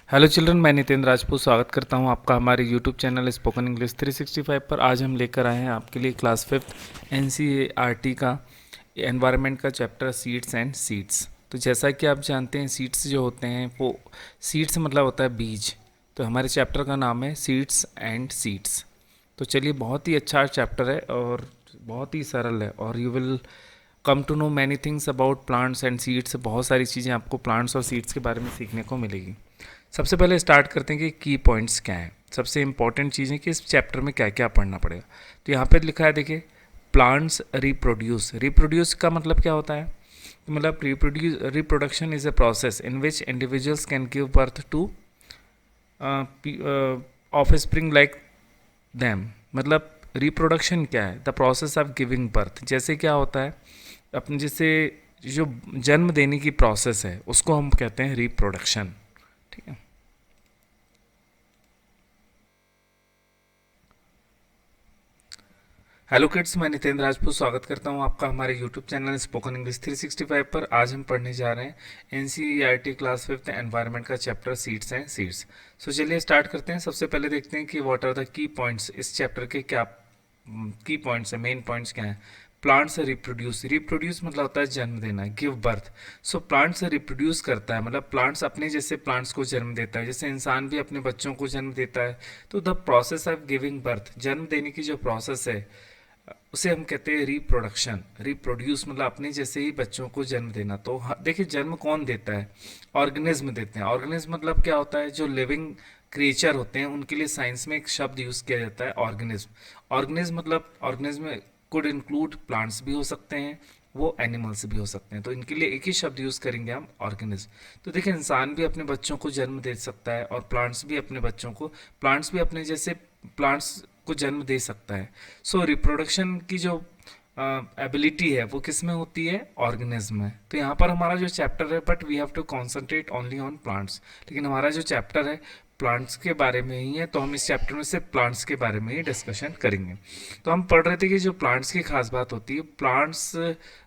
Hello children, मैं नितेंद्र राजपूत स्वागत करता हूं आपका हमारे यूट्यूब चैनल स्पोकन इंग्लिश 365 पर। आज हम लेकर आए हैं आपके लिए क्लास फिफ्थ एनसीईआरटी का एनवायरनमेंट का चैप्टर सीड्स एंड सीड्स। तो जैसा कि आप जानते हैं, सीड्स जो होते हैं वो सीड्स मतलब होता है बीज। तो हमारे चैप्टर का नाम है सीड्स एंड सीड्स। तो चलिए, बहुत ही अच्छा चैप्टर है और बहुत ही सरल है और you will come to know many things about plants and seeds. बहुत सारी चीज़ें आपको प्लांट्स और सीड्स के बारे में सीखने को मिलेगी। सबसे पहले स्टार्ट करते हैं कि की पॉइंट्स क्या हैं। सबसे इंपॉर्टेंट चीज़ें कि इस चैप्टर में क्या क्या पढ़ना पड़ेगा। तो यहाँ पर लिखा है, देखिए, प्लांट्स रिप्रोड्यूस। रिप्रोड्यूस का मतलब क्या होता है? मतलब reproduction is a process in which individuals can give birth two of spring like them. मतलब रिप्रोडक्शन क्या है? The process of giving birth. जैसे क्या होता है, अपने जैसे जो जन्म देने की प्रोसेस है उसको हम कहते हैं रिप्रोडक्शन। ठीक है। हेलो किड्स, मैं नितेंद्र राजपूत स्वागत करता हूं आपका हमारे यूट्यूब चैनल स्पोकन इंग्लिश 365 पर। आज हम पढ़ने जा रहे हैं एनसीईआरटी क्लास फिफ्थ एनवायरनमेंट का chapter seeds and seeds. So चलिए स्टार्ट करते हैं। सबसे पहले देखते हैं कि what are the key points. इस चैप्टर के क्या की पॉइंट्स है, मेन पॉइंट्स क्या हैं। Plants reproduce. रिप्रोड्यूस मतलब होता है जन्म देना, give birth. So plants reproduce करता है, मतलब प्लांट्स अपने जैसे प्लांट्स को जन्म देता है, जैसे इंसान भी अपने बच्चों को जन्म देता है। तो the process of giving birth, जन्म देने की जो प्रोसेस है उसे हम कहते हैं रिप्रोडक्शन। रिप्रोड्यूस मतलब अपने जैसे ही बच्चों को जन्म देना। तो देखिए, जन्म कौन देता है? ऑर्गेनिज्म देते हैं। ऑर्गेनिज्म मतलब क्या होता है? जो लिविंग क्रिएचर होते हैं उनके लिए साइंस में एक शब्द यूज किया जाता है, ऑर्गेनिज्म। ऑर्गेनिज्म मतलब ऑर्गेनिज्म कुड इंक्लूड प्लांट्स भी हो सकते हैं, वो एनिमल्स भी हो सकते हैं। तो इनके लिए एक ही शब्द यूज करेंगे हम, ऑर्गेनिज्म। तो देखिए, इंसान भी अपने बच्चों को जन्म दे सकता है और प्लांट्स भी अपने बच्चों को, प्लांट्स भी अपने जैसे प्लांट्स को जन्म दे सकता है। सो रिप्रोडक्शन की जो एबिलिटी है वो किस में होती है? ऑर्गेनिज्म में। तो यहाँ पर हमारा जो चैप्टर है, but we have to concentrate only on plants. लेकिन हमारा जो चैप्टर है प्लांट्स के बारे में ही है, तो हम इस चैप्टर में से प्लांट्स के बारे में ही डिस्कशन करेंगे। तो हम पढ़ रहे थे कि जो प्लांट्स की खास बात होती है, प्लांट्स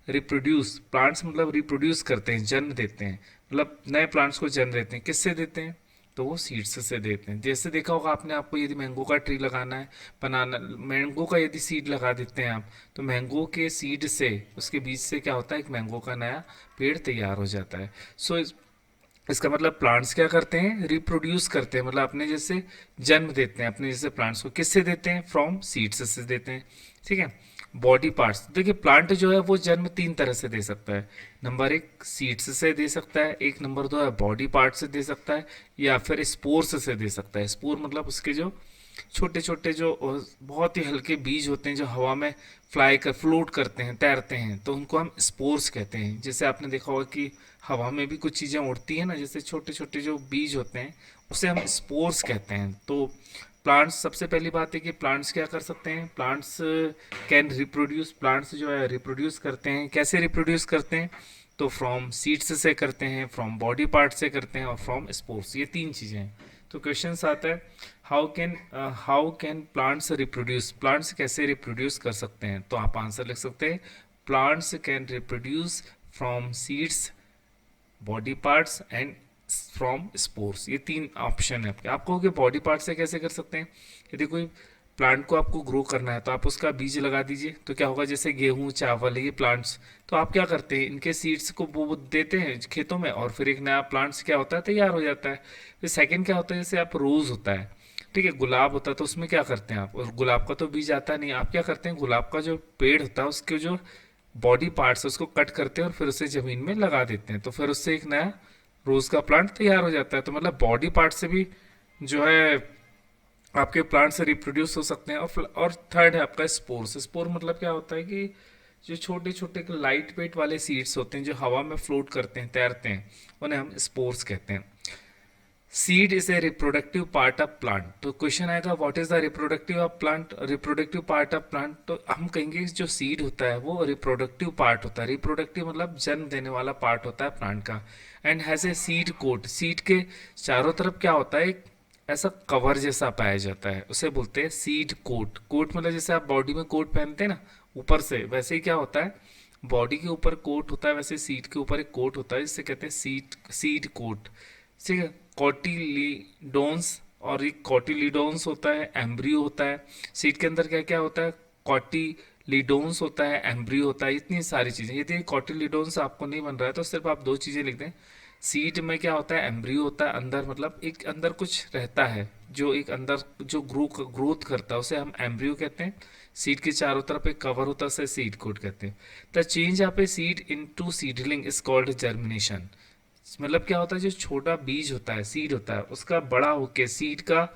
रिप्रोड्यूस। प्लांट्स मतलब रिप्रोड्यूस करते हैं, जन्म देते हैं, मतलब नए प्लांट्स को जन्म देते हैं। किससे देते हैं? तो वो सीड्स से देते हैं। जैसे देखा होगा आपने, आपको यदि मैंगो का ट्री लगाना है, बनाना, मैंगो का यदि सीड लगा देते हैं आप, तो मैंगो के सीड से, उसके बीज से क्या होता है? एक मैंगो का नया पेड़ तैयार हो जाता है। सो इसका मतलब प्लांट्स क्या करते हैं? रिप्रोड्यूस करते हैं, मतलब अपने जैसे जन्म देते हैं अपने जैसे प्लांट्स को। किससे देते हैं? फ्रॉम सीड्स से देते हैं। ठीक है। बॉडी पार्ट्स, देखिए प्लांट जो है वो जन्म तीन तरह से दे सकता है। नंबर एक, सीड्स से दे सकता है, एक नंबर दो है बॉडी पार्ट से दे सकता है, या फिर स्पोर्स से दे सकता है। स्पोर मतलब उसके जो छोटे छोटे जो बहुत ही हल्के बीज होते हैं जो हवा में फ्लोट करते हैं, तैरते हैं, तो उनको हम स्पोर्स कहते हैं। जैसे आपने देखा होगा कि हवा में भी कुछ चीज़ें उड़ती हैं ना, जैसे छोटे छोटे जो बीज होते हैं उसे हम स्पोर्स कहते हैं। तो प्लांट्स, सबसे पहली बात है कि प्लांट्स क्या कर सकते हैं? Plants can reproduce. प्लांट्स जो है रिप्रोड्यूस करते हैं। कैसे रिप्रोड्यूस करते हैं? तो फ्रॉम सीड्स से करते हैं, फ्रॉम बॉडी पार्ट से करते हैं, और फ्रॉम स्पोर्स। ये तीन चीज़ें हैं। तो क्वेश्चन आता है, how can plants reproduce. Plants कैसे रिप्रोड्यूस कर सकते हैं? तो आप आंसर लिख सकते हैं, plants can reproduce from seeds, body parts and from spores. ये तीन ऑप्शन है आपके। आप कहोगे बॉडी पार्ट से कैसे कर सकते हैं? यदि कोई प्लांट को आपको ग्रो करना है तो आप उसका बीज लगा दीजिए, तो क्या होगा? जैसे गेहूं, चावल, ये प्लांट्स, तो आप क्या करते हैं? इनके सीड्स को वो देते हैं खेतों में, और फिर एक नया प्लांट्स क्या होता है? तैयार हो जाता है। फिर सेकंड क्या होता है? जैसे आप रोज होता है, ठीक है, गुलाब होता है, तो उसमें क्या करते हैं आप? और गुलाब का तो बीज आता नहीं, आप क्या करते हैं? गुलाब का जो पेड़ होता है उसके जो बॉडी पार्ट्स है उसको कट करते हैं और फिर उसे जमीन में लगा देते हैं, तो फिर उससे एक नया रोज का प्लांट तैयार हो जाता है। तो मतलब बॉडी पार्ट से भी जो है आपके प्लांट से रिप्रोड्यूस हो सकते हैं। और थर्ड है आपका स्पोर्स। स्पोर मतलब क्या होता है कि जो छोटे छोटे लाइट वेट वाले सीड्स होते हैं जो हवा में फ्लोट करते हैं, तैरते हैं, उन्हें हम स्पोर्स कहते हैं। Seed is a reproductive part of plant. तो क्वेश्चन आएगा, what is the reproductive of plant, reproductive part of plant. तो हम कहेंगे जो सीड होता है वो रिप्रोडक्टिव पार्ट होता है। रिप्रोडक्टिव मतलब जन्म देने वाला पार्ट होता है प्लांट का। And has a seed coat. Seed के चारों तरफ क्या होता है? एक ऐसा कवर जैसा पाया जाता है, उसे बोलते हैं सीड कोट। कोट मतलब जैसे आप बॉडी में कोट पहनते हैं ना ऊपर से, वैसे ही क्या होता है? बॉडी के ऊपर कोट होता है, वैसे सीड के ऊपर एक कोट होता है, जिसे कहते हैं सीड कोट। ठीक है। कॉटिलीडोन्स, और एक कॉटिलीडोन्स होता है, एम्ब्रियो होता है। सीड के अंदर क्या क्या होता है? कॉटिलीडोन्स होता है, एम्ब्रियो होता है, इतनी सारी चीज़ें। यदि कॉटिलीडोन्स आपको नहीं बन रहा है तो सिर्फ आप दो चीज़ें लिख दें। सीड में क्या होता है? एम्ब्रियो होता है, अंदर मतलब एक अंदर कुछ रहता है, जो एक अंदर जो ग्रोथ करता है उसे हम एम्ब्रियो कहते हैं। सीड के चारों तरफ एक कवर होता है उसे सीड कोट कहते हैं। The change of a seed into seedling is called germination. मतलब क्या होता है? जो छोटा बीज होता है, सीड होता है, उसका बड़ा होके सीड का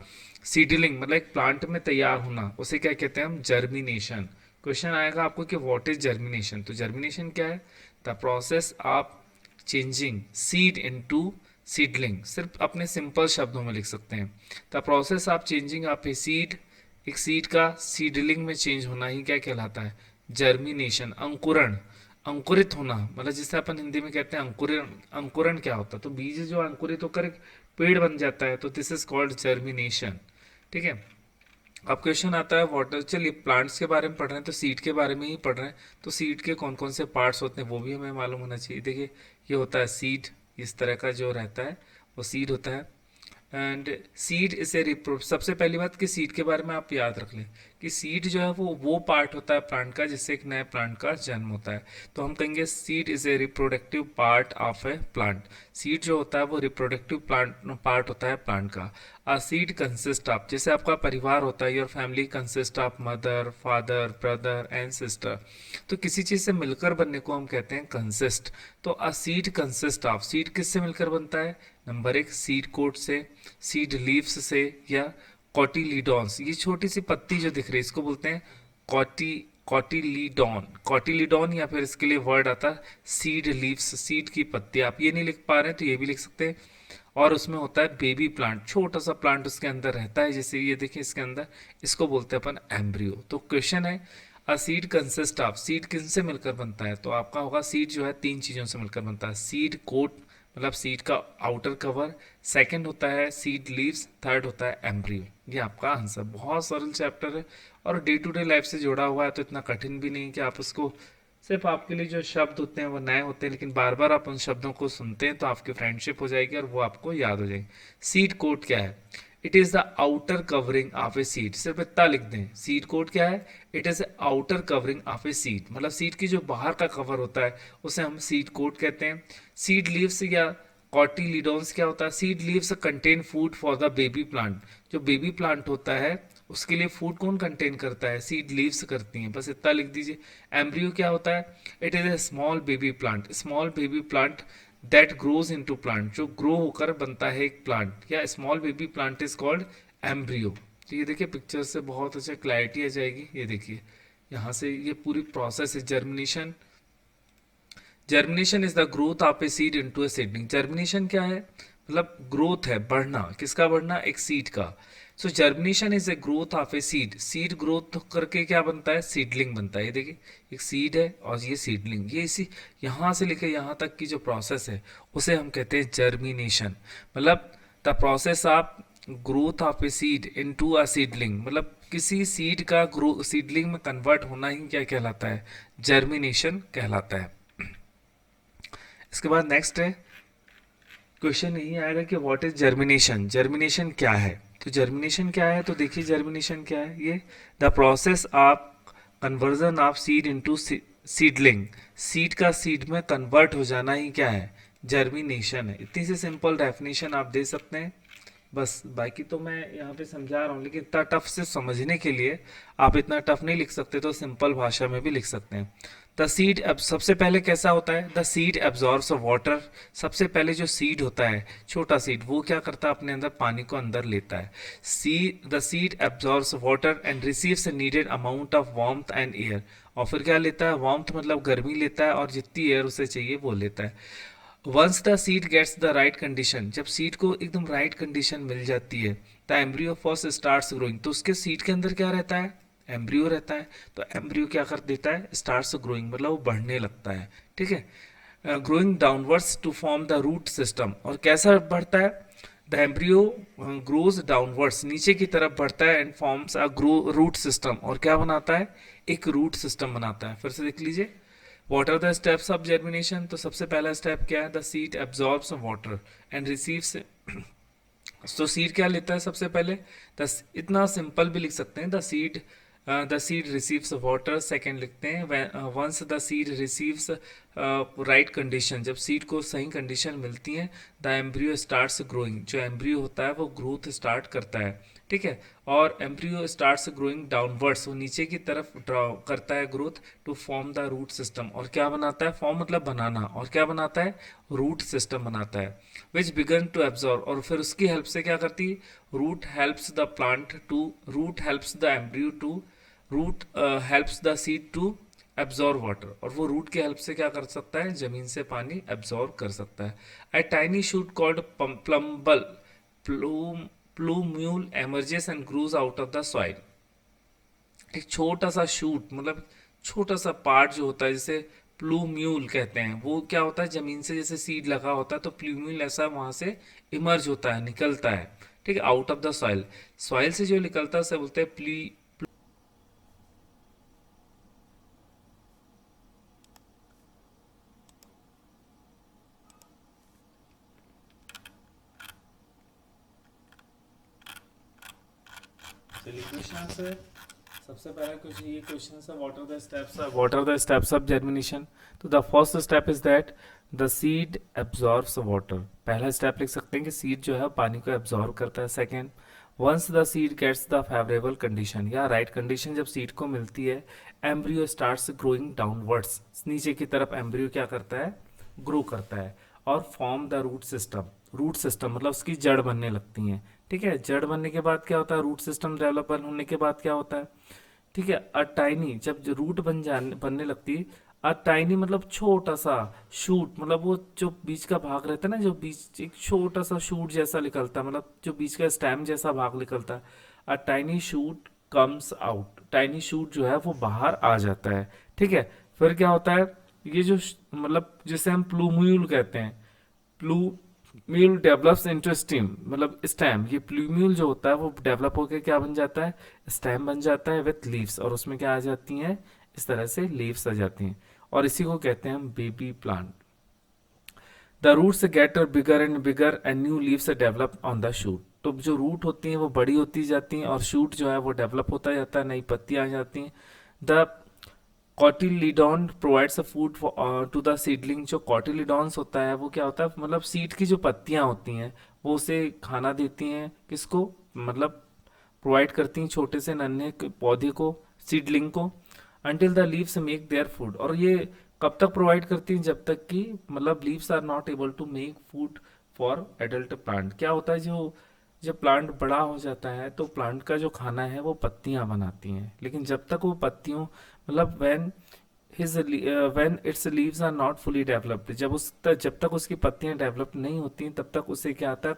सीडलिंग मतलब एक प्लांट में तैयार होना, उसे क्या कहते हैं हम? जर्मिनेशन। क्वेश्चन आएगा आपको कि व्हाट इज जर्मिनेशन। तो जर्मिनेशन क्या है? The process of changing seed into seedling. सिर्फ अपने सिंपल शब्दों में लिख सकते हैं। The process of changing of a seed, एक सीड का सीडलिंग में चेंज होना ही क्या कहलाता है? जर्मिनेशन। अंकुरण, अंकुरित होना, मतलब जिसे अपन हिंदी में कहते हैं अंकुरण। अंकुरण क्या होता है? तो बीज जो अंकुरित होकर एक पेड़ बन जाता है, तो दिस इज कॉल्ड जर्मिनेशन। ठीक है। अब क्वेश्चन आता है वाटर, चलिए प्लांट्स के बारे में पढ़ रहे हैं तो सीड के बारे में ही पढ़ रहे हैं, तो सीड के कौन कौन से पार्ट्स होते हैं वो भी हमें मालूम होना चाहिए। देखिए, ये होता है सीड, इस तरह का जो रहता है वो सीड होता है। एंड सीड इज ए रिप्रो, सबसे पहली बात कि सीड के बारे में आप याद रख लें कि सीड जो है वो पार्ट होता है प्लांट का जिससे एक नए प्लांट का जन्म होता है। तो हम कहेंगे seed is a reproductive part of A plant. Seed जो होता है वो रिप्रोडक्टिव प्लांट पार्ट होता है प्लांट का। आ सीड कंसिस्ट ऑफ, जैसे आपका परिवार होता है, your family consist of mother, father, brother and sister. तो किसी चीज़ से मिलकर बनने को हम कहते हैं कंसिस्ट। तो आ सीड कंसिस्ट ऑफ, सीड किससे मिलकर बनता है? नंबर एक, सीड कोट से, सीड लीव्स से, या कॉटिलीडॉन्स। ये छोटी सी पत्ती जो दिख रही है इसको बोलते हैं कॉटिलीडॉन। कॉटिलीडॉन, या फिर इसके लिए वर्ड आता है सीड लीव्स, सीड की पत्ती। आप ये नहीं लिख पा रहे हैं तो ये भी लिख सकते हैं। और उसमें होता है बेबी प्लांट, छोटा सा प्लांट उसके अंदर रहता है, जैसे ये देखिए इसके अंदर, इसको बोलते हैं अपन एम्ब्रियो। तो क्वेश्चन है a seed consist of, seed किन से मिलकर बनता है? तो आपका होगा सीड जो है तीन चीज़ों से मिलकर बनता है। सीड कोट मतलब सीड का आउटर कवर, सेकंड होता है सीड लीव्स, थर्ड होता है एम्ब्रियो। ये आपका आंसर। बहुत सरल चैप्टर है और डे टू डे लाइफ से जुड़ा हुआ है, तो इतना कठिन भी नहीं कि आप उसको, सिर्फ आपके लिए जो शब्द होते हैं वो नए होते हैं, लेकिन बार बार आप उन शब्दों को सुनते हैं तो आपकी फ्रेंडशिप हो जाएगी और वो आपको याद हो जाएगी। सीड कोट क्या है? It is the outer covering of a seed. सिर्फ इतना लिख दें, सीड कोट क्या है? It is outer covering of a seed, मतलब सीड की जो बाहर का कवर होता है उसे हम सीड कोट कहते हैं। सीड लीव्स या कॉटिलीडोन्स क्या होता है? Seed leaves contain food for the baby plant. जो बेबी प्लांट होता है उसके लिए फूड कौन कंटेन करता है? सीड लीव्स करती हैं, बस इतना लिख दीजिए। एम्ब्रियो क्या होता है? It is a small baby plant, small baby plant that grows into plant, जो ग्रो होकर बनता है एक प्लांट, या small baby plant is called embryo. तो ये देखिए पिक्चर से बहुत अच्छा क्लैरिटी आ जाएगी। ये देखिए यहाँ से ये पूरी प्रोसेस है germination. Germination is the growth of a seed into A seedling. Germination क्या है? मतलब ग्रोथ है, बढ़ना। किसका बढ़ना? एक सीड का। So germination is a growth of a seed. Seed growth करके क्या बनता है? सीडलिंग बनता है। ये देखिए एक सीड है और ये सीडलिंग, ये इसी यहाँ से लेकर यहाँ तक की जो प्रोसेस है उसे हम कहते हैं जर्मिनेशन। मतलब the process of growth of a seed into a seedling, मतलब किसी सीड का ग्रो सीडलिंग में कन्वर्ट होना ही क्या कहलाता है? जर्मिनेशन कहलाता है। इसके बाद नेक्स्ट है क्वेश्चन यही आएगा कि व्हाट इज जर्मिनेशन। जर्मिनेशन क्या है? तो जर्मिनेशन क्या है? तो देखिए जर्मिनेशन क्या है, ये the process of conversion of seed into seedling. Seed का सीड में कन्वर्ट हो जाना ही क्या है? जर्मिनेशन है। इतनी सी सिंपल डेफिनेशन आप दे सकते हैं बस। बाकी तो मैं यहाँ पे समझा रहा हूँ, लेकिन इतना टफ से समझने के लिए आप इतना टफ नहीं लिख सकते, तो सिंपल भाषा में भी लिख सकते हैं। द सीड, अब सबसे पहले कैसा होता है? The seed absorbs water. सबसे पहले जो सीड होता है, छोटा सीड, वो क्या करता है? अपने अंदर पानी को अंदर लेता है। The seed absorbs water and receives needed amount of warmth and air. और फिर क्या लेता है? वार्मथ मतलब गर्मी लेता है, और जितनी एयर उसे चाहिए वो लेता है। Once the seed gets the right condition, जब सीड को एकदम राइट कंडीशन मिल जाती है, the embryo first starts growing. तो उसके सीड के अंदर क्या रहता है? एम्ब्रियो रहता है। तो एम्ब्रियो क्या कर देता है? स्टार्ट्स ग्रोइंग, मतलब वो बढ़ने लगता है। ठीक है। Growing downwards to form the root system. और कैसा बढ़ता है? द एम्ब्रियो ग्रोज डाउनवर्ड्स, नीचे की तरफ बढ़ता है, and forms a root system. और क्या बनाता है? एक रूट सिस्टम बनाता है। फिर से देख लीजिए, What are the steps of germination? तो सबसे पहला स्टेप क्या है? The seed absorbs water and receives तो सीड क्या लेता है सबसे पहले, इतना सिंपल भी लिख सकते हैं, the seed receives water. Second लिखते हैं once the seed receives right condition, जब सीड को सही कंडीशन मिलती है, द एम्ब्रियो स्टार्ट्स ग्रोइंग, जो एम्ब्रियो होता है वो ग्रोथ स्टार्ट करता है, ठीक है। और एम्ब्रियो स्टार्ट्स ग्रोइंग डाउनवर्ड्स, वो नीचे की तरफ ड्रॉ करता है growth, to form the root system, और क्या बनाता है, फॉर्म मतलब बनाना, और क्या बनाता है, रूट सिस्टम बनाता है, विच बिगन टू एब्जॉर्व, और फिर उसकी हेल्प से क्या करती है, root helps the embryo to root helps the seed to absorb water, और वो रूट की हेल्प से क्या कर सकता है, जमीन से पानी एब्जॉर्व कर सकता है। A tiny shoot called plumule plumule emerges and grows out of the soil. एक छोटा सा शूट मतलब छोटा सा पार्ट जो होता है, जैसे प्लूम्यूल कहते हैं, वो क्या होता है, जमीन से जैसे सीड लगा होता है तो प्लूम्यूल ऐसा वहां से इमर्ज होता है, निकलता है, ठीक है, out of the soil. Soil से जो निकलता है उसे बोलते हैं प्ली। चलिए क्वेश्चन आंसर, सबसे पहला क्वेश्चन, ये क्वेश्चन है what are the steps of germination. तो the first step is that the seed absorbs water, पहला स्टेप लिख सकते हैं कि सीड जो है पानी को एब्जॉर्ब करता है। Second, once the seed gets the favourable condition, या राइट कंडीशन जब सीड को मिलती है, एम्ब्रियो स्टार्ट्स ग्रोइंग डाउनवर्ड्स, नीचे की तरफ एम्ब्रियो क्या करता है, ग्रो करता है, और फॉर्म द रूट सिस्टम मतलब उसकी जड़ बनने लगती हैं, ठीक है। जड़ बनने के बाद क्या होता है, रूट सिस्टम डेवलप होने के बाद क्या होता है, ठीक है, अ टाइनी, जब रूट बनने लगती है, अ टाइनी मतलब छोटा सा शूट, मतलब वो जो बीच का भाग रहता है ना, जो बीच एक छोटा सा शूट जैसा निकलता है, मतलब जो बीच का स्टेम जैसा भाग निकलता है, a tiny shoot comes out, tiny shoot जो है वो बाहर आ जाता है, ठीक है। फिर क्या होता है, ये जो मतलब जिसे हम प्लूम्यूल कहते हैं, प्लूम्यूल डेवलप्स इनटू स्टेम, मतलब स्टेम, ये प्लूम्यूल जो होता है वो डेवलप होकर क्या बन जाता है, स्टेम बन जाता है विथ लीव्स, और उसमें क्या आ जाती हैं, इस तरह से लीव्स आ जाती हैं, और इसी को कहते हैं हम baby plant. The roots get bigger and new leaves develop on the shoot, तो जो रूट होती हैं वो बड़ी होती जाती हैं, और शूट जो है वो डेवलप होता जाता है, नई पत्तियां आ जाती हैं। The cotyledon provides a food to the seedling, जो कॉटिलीडॉन्स होता है वो क्या होता है, मतलब सीड की जो पत्तियां होती हैं वो उसे खाना देती हैं, किसको, मतलब प्रोवाइड करती हैं छोटे से नन्हे पौधे को, सीडलिंग को, until the leaves make their food, और ये कब तक प्रोवाइड करती हैं, जब तक कि मतलब leaves are not able to make food for adult plant. क्या होता है, जो जब प्लांट बड़ा हो जाता है तो प्लांट का जो खाना है वो पत्तियां बनाती हैं, लेकिन जब तक वो पत्तियों मतलब when its leaves are not fully developed, जब तक उसकी पत्तियां डेवलप नहीं होती तब तक उसे क्या आता है,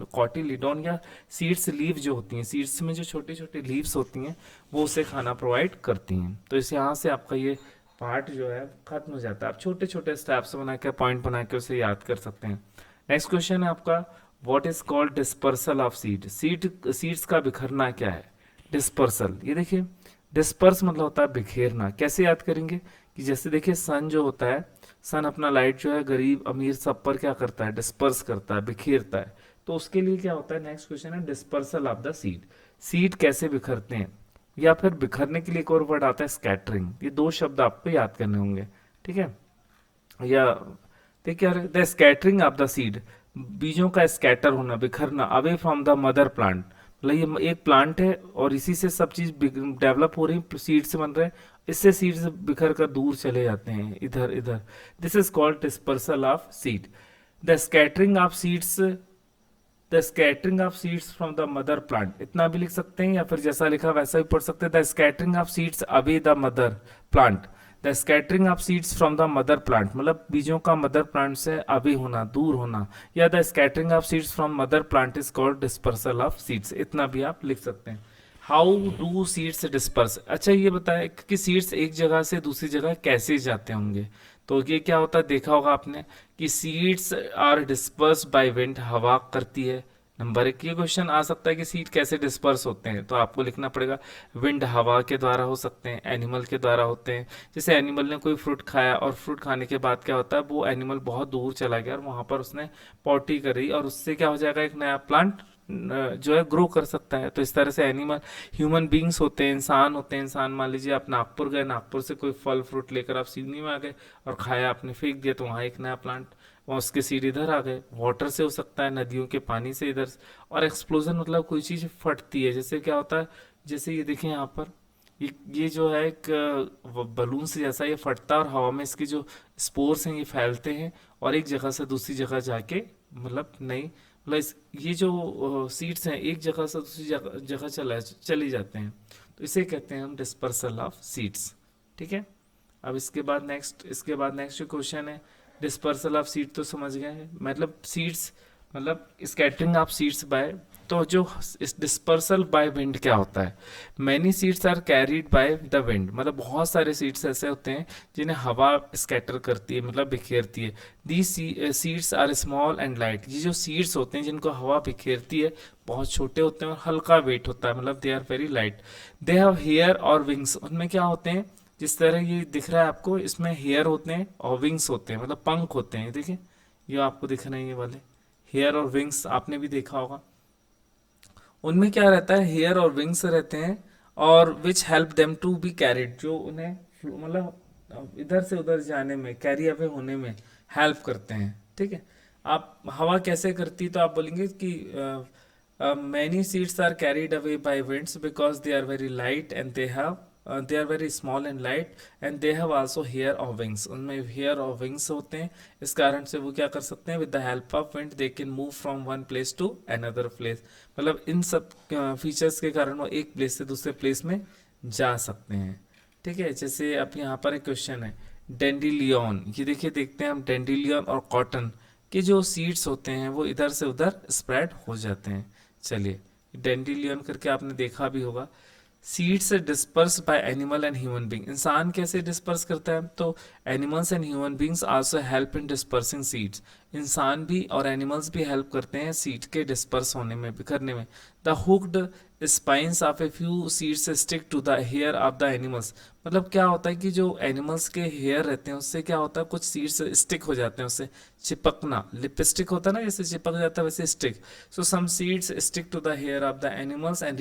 कॉटिलीडॉन या सीड्स लीव जो होती हैं, सीड्स में जो छोटी छोटी लीव्स होती हैं वो उसे खाना प्रोवाइड करती हैं। तो इस यहाँ से आपका ये पार्ट जो है खत्म हो जाता है, आप छोटे छोटे स्टेप्स बना के पॉइंट बना के उसे याद कर सकते हैं। नेक्स्ट क्वेश्चन है आपका, what is called dispersal of seeds का बिखरना क्या है, डिस्पर्सल। ये देखिए, डिस्पर्स मतलब होता है बिखेरना। कैसे याद करेंगे, कि जैसे देखिए सन जो होता है, सन अपना लाइट जो है गरीब अमीर सब पर क्या करता है, डिस्पर्स करता है, बिखेरता है। तो उसके लिए क्या होता है, नेक्स्ट क्वेश्चन है डिस्पर्सल ऑफ द सीड कैसे बिखरते हैं, या फिर बिखरने के लिए एक और वर्ड आता है स्कैटरिंग। ये दो शब्द आपको याद करने होंगे, ठीक है। या देखिए the scattering of the seed, बीजों का स्कैटर होना, बिखरना, away from the mother plant, मतलब ये एक प्लांट है और इसी से सब चीज डेवलप हो रही, सीड से बन रहे हैं, इससे सीड्स बिखर कर दूर चले जाते हैं इधर इधर। This is called dispersal of seed. The scattering of seeds the scattering of seeds from the mother plant, इतना भी लिख सकते हैं, या फिर जैसा लिखा वैसा भी पढ़ सकते हैं, the scattering of seeds away the mother plant, the scattering of seeds from the mother plant, मतलब बीजों का मदर प्लांट से अवे होना, दूर होना, या the scattering of seeds from mother plant is called dispersal of seeds, इतना भी आप लिख सकते हैं। हाउ डू सीड्स डिस्पर्स, अच्छा ये बताएं कि सीड्स एक जगह से दूसरी जगह कैसे जाते होंगे। तो ये क्या होता है, देखा होगा आपने कि seeds are disperse by wind, हवा करती है, नंबर एक, ये क्वेश्चन आ सकता है कि सीड कैसे डिस्पर्स होते हैं, तो आपको लिखना पड़ेगा विंड, हवा के द्वारा हो सकते हैं, एनिमल के द्वारा होते हैं। जैसे एनिमल ने कोई फ्रूट खाया और फ्रूट खाने के बाद क्या होता है, वो एनिमल बहुत दूर चला गया और वहां पर उसने पॉटी करी और उससे क्या हो जाएगा, एक नया प्लांट जो है ग्रो कर सकता है। तो इस तरह से एनिमल, ह्यूमन बींग्स होते हैं, इंसान होते हैं। इंसान मान लीजिए आप नागपुर गए, नागपुर से कोई फल फ्रूट लेकर आप सिडनी में आ गए और खाया, आपने फेंक दिया, तो वहाँ एक नया प्लांट, वहाँ उसके सीड इधर आ गए। वाटर से हो सकता है, नदियों के पानी से इधर और एक्सप्लोजन मतलब कोई चीज़ फटती है, जैसे क्या होता है, जैसे ये देखें यहाँ पर, ये जो है एक बलून से जैसा ये फटता है और हवा में इसके जो स्पोर्स हैं ये फैलते हैं और एक जगह से दूसरी जगह जाके मतलब नई मतलब ये जो सीड्स हैं एक जगह से दूसरी जगह जगह चले जाते हैं, तो इसे कहते हैं हम डिस्पर्सल ऑफ सीड्स। ठीक है। अब इसके बाद नेक्स्ट जो क्वेश्चन है, डिस्पर्सल ऑफ सीड तो समझ गए हैं, मतलब सीड्स मतलब स्कैटरिंग ऑफ सीड्स बाय, तो जो इस डिस्पर्सल बाय विंड क्या होता है, many seeds are carried by the wind, मतलब बहुत सारे सीड्स ऐसे होते हैं जिन्हें हवा स्कैटर करती है, मतलब बिखेरती है। These seeds are small and light, ये जो सीड्स होते हैं जिनको हवा बिखेरती है बहुत छोटे होते हैं और हल्का वेट होता है, मतलब they are very light. They have hair और विंग्स, उनमें क्या होते हैं, जिस तरह ये दिख रहा है आपको, इसमें हेयर होते हैं और विंग्स होते हैं, मतलब पंख होते हैं। देखिए ये आपको दिख रहे हैं, ये वाले हेयर और विंग्स आपने भी देखा होगा। उनमें क्या रहता है, हेयर और विंग्स रहते हैं और which help them to be carried, जो उन्हें मतलब इधर से उधर जाने में, कैरी अवे होने में हेल्प करते हैं। ठीक है। आप हवा कैसे करती, तो आप बोलेंगे कि many seeds are carried away by winds because they are very light and they are very small and light and they have also hair और विंग्स, उनमें हेयर और विंग्स होते हैं, इस कारण से वो क्या कर सकते हैं, with the help of wind they can move from one place to another place, मतलब इन सब फीचर्स के कारण वो एक प्लेस से दूसरे प्लेस में जा सकते हैं। ठीक है। जैसे अब यहाँ पर एक क्वेश्चन है, डेंडिलियन, ये देखिए देखते हैं हम, डेंडिलियन और कॉटन के जो सीड्स होते हैं वो इधर से उधर स्प्रेड हो जाते हैं। चलिए, डेंडिलियन करके आपने देखा भी होगा। Seeds disperse by animal and human being, इंसान कैसे डिस्पर्स करता है, तो animals and human beings also help in dispersing seeds, इंसान भी और एनिमल्स भी हेल्प करते हैं सीड के डिस्पर्स होने में, बिखरने में। The hooked spines of a few seeds stick to the hair of the animals, मतलब क्या होता है कि जो एनिमल्स के हेयर रहते हैं उससे क्या होता है, कुछ सीड्स स्टिक हो जाते हैं, उससे चिपकना, लिपस्टिक होता है ना, जैसे चिपक जाता है वैसे stick. So some seeds stick to the hair of the animals and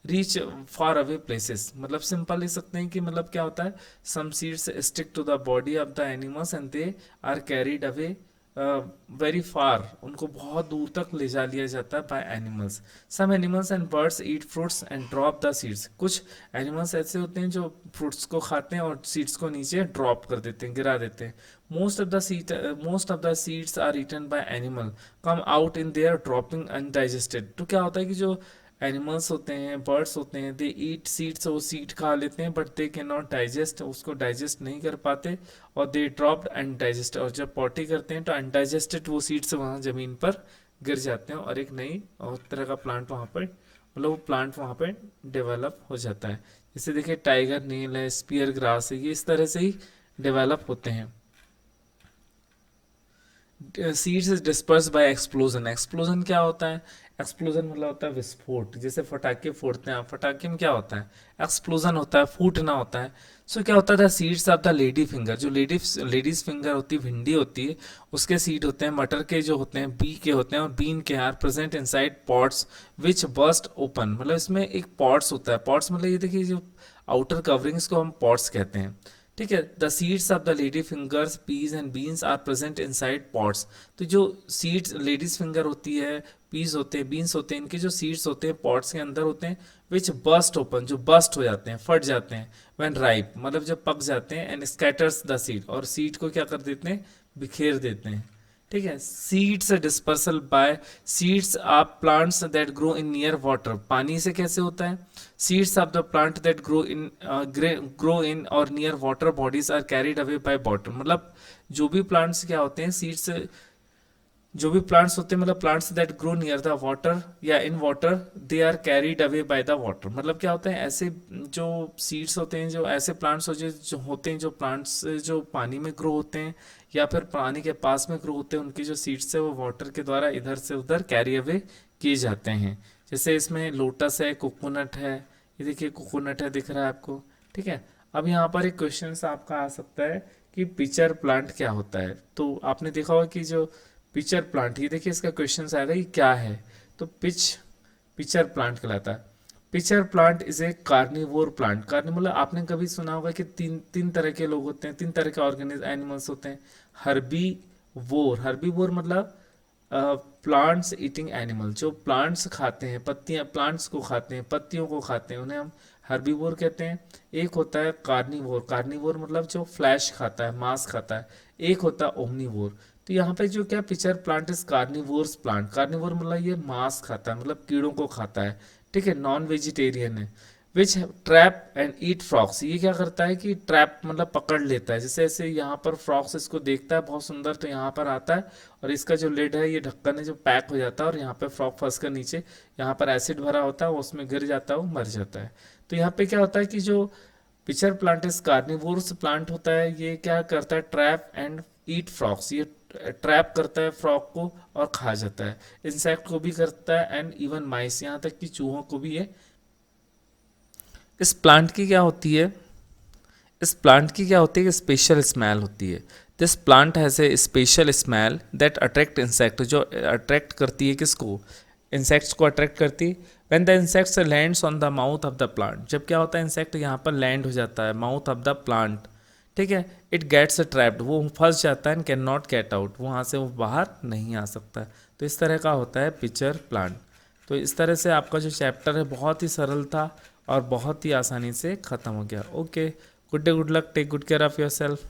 reach far away places, मतलब सिंपल लिख सकते हैं कि मतलब क्या होता है, some seeds stick to the body of the animals and they are carried away very far, उनको बहुत दूर तक ले जा लिया जाता है by animals. Some animals and birds eat fruits and drop the seeds, कुछ एनिमल्स ऐसे होते हैं जो फ्रूट्स को खाते हैं और सीड्स को नीचे ड्रॉप कर देते हैं, गिरा देते हैं। Most of the seeds are eaten by animal come out in their dropping undigested, तो क्या होता है कि जो एनिमल्स होते हैं, बर्ड्स होते हैं, दे ईट सीड्स, वो सीड खा लेते हैं but they can not digest, उसको डाइजेस्ट नहीं कर पाते और दे ड्रॉप्ड अनडाइजेस्टेड, और जब पॉटी करते हैं तो अनडाइजेस्टेड वो सीड्स वहाँ जमीन पर गिर जाते हैं और एक नई और तरह का प्लांट वहाँ पर, मतलब वो प्लांट वहाँ पर डेवलप हो जाता है। जैसे देखिए टाइगर नील है, स्पीयर ग्रास है, ये इस तरह से ही डेवलप होते हैं। Seeds is disperse by explosion, explosion क्या होता है, एक्सप्लोजन मतलब होता है विस्फोट, जैसे फटाके फोड़ते हैं आप, फटाके में क्या होता है, एक्सप्लोजन होता है, फूटना होता है। सो क्या होता था, seeds of the lady finger, जो लेडीज फिंगर होती है, भिंडी होती है, उसके सीड होते हैं, मटर के जो होते हैं, बी के होते हैं और बीन के, are present inside pots which burst open, मतलब इसमें एक पॉट्स होता है, पॉट्स मतलब ये देखिए जो आउटर कवरिंग्स को हम पॉट्स कहते हैं। ठीक है। The seeds of the lady fingers, peas and beans are present inside pots, तो जो सीड्स लेडीज फिंगर होती है, पीस होते हैं, बीन्स होते हैं, इनके जो सीड्स होते हैं पॉट्स के अंदर होते हैं, विच बस्ट ओपन, जो बस्ट हो जाते हैं, फट जाते हैं, व्हेन राइप मतलब जब पक जाते हैं, एंड स्कैटर्स द सीड, और सीड को क्या कर देते हैं, बिखेर देते हैं। ठीक है। Seeds dispersal by, seeds of plants that grow in near water, पानी से कैसे होता है, seeds of the plant that grow in और near water bodies are carried away by water, मतलब जो भी प्लांट्स क्या होते हैं, सीड्स जो भी प्लांट्स होते हैं, मतलब plants that grow near the water या in water, they are carried away by the water. मतलब क्या होता है, ऐसे जो सीड्स होते हैं, जो ऐसे प्लांट्स जो होते हैं, जो प्लांट्स जो पानी में ग्रो होते हैं या फिर पानी के पास में ग्रो होते हैं, उनकी जो सीड्स है वो वाटर के द्वारा इधर से उधर कैरी अवे किए जाते हैं। जैसे इसमें लोटस है, कोकोनट है, ये देखिए कोकोनट है, दिख रहा है आपको, ठीक है। अब यहाँ पर एक क्वेश्चन आपका आ सकता है कि पिचर प्लांट क्या होता है। तो आपने देखा होगा कि जो पिचर प्लांट, ये देखिए इसका क्वेश्चन आएगा कि क्या है। तो पिचर प्लांट कहलाता है। Pitcher plant is a carnivore plant. Carnivore, आपने कभी सुना होगा कि तीन तीन तरह के लोग होते हैं, तीन तरह के ऑर्गेनिज एनिमल्स होते हैं। हर्बीवोर मतलब प्लांट्स ईटिंग एनिमल, जो प्लांट्स खाते हैं, पत्तियां, प्लांट्स को खाते हैं, पत्तियों को खाते हैं, उन्हें हम हर्बीवोर कहते हैं। एक होता है कार्निवोर, कार्निवोर मतलब जो फ्लैश खाता है, मांस खाता है। एक होता है ओमनीवोर। तो यहाँ पे जो क्या pitcher plant is carnivores plant. Carnivore मतलब ये मांस खाता है, मतलब कीड़ों को खाता है, ठीक है, नॉन वेजिटेरियन है। विच ट्रैप एंड ईट फ्रॉक्स, ये क्या करता है कि ट्रैप मतलब पकड़ लेता है। जैसे ऐसे यहाँ पर फ्रॉक्स इसको देखता है बहुत सुंदर, तो यहाँ पर आता है और इसका जो लिड है, ये ढक्कन है जो पैक हो जाता है, और यहाँ पे फ्रॉक फंस कर नीचे यहाँ पर एसिड भरा होता है, वो उसमें गिर जाता है, वो मर जाता है। तो यहाँ पे क्या होता है कि जो pitcher plant is carnivorous plant होता है, ये क्या करता है, ट्रैप एंड ईट फ्रॉक्स, ये ट्रैप करता है फ्रॉक को और खा जाता है। इंसेक्ट को भी करता है एंड इवन माइस, यहाँ तक कि चूहों को भी ये। इस प्लांट की क्या होती है, इस प्लांट की क्या होती है कि स्पेशल स्मेल होती है। This plant has a special smell that attract insect, जो अट्रैक्ट करती है किसको, इंसेक्ट्स को अट्रैक्ट करती है। When the insects lands on the mouth of the plant, जब क्या होता है इंसेक्ट यहाँ पर लैंड हो जाता है माउथ ऑफ द प्लांट, ठीक है, इट गेट्स ट्रैप्ड, वो फंस जाता है and can not get out, वहाँ से वो बाहर नहीं आ सकता है। तो इस तरह का होता है पिचर प्लांट। तो इस तरह से आपका जो चैप्टर है बहुत ही सरल था और बहुत ही आसानी से ख़त्म हो गया। Okay, good day, good luck, take good care of your self.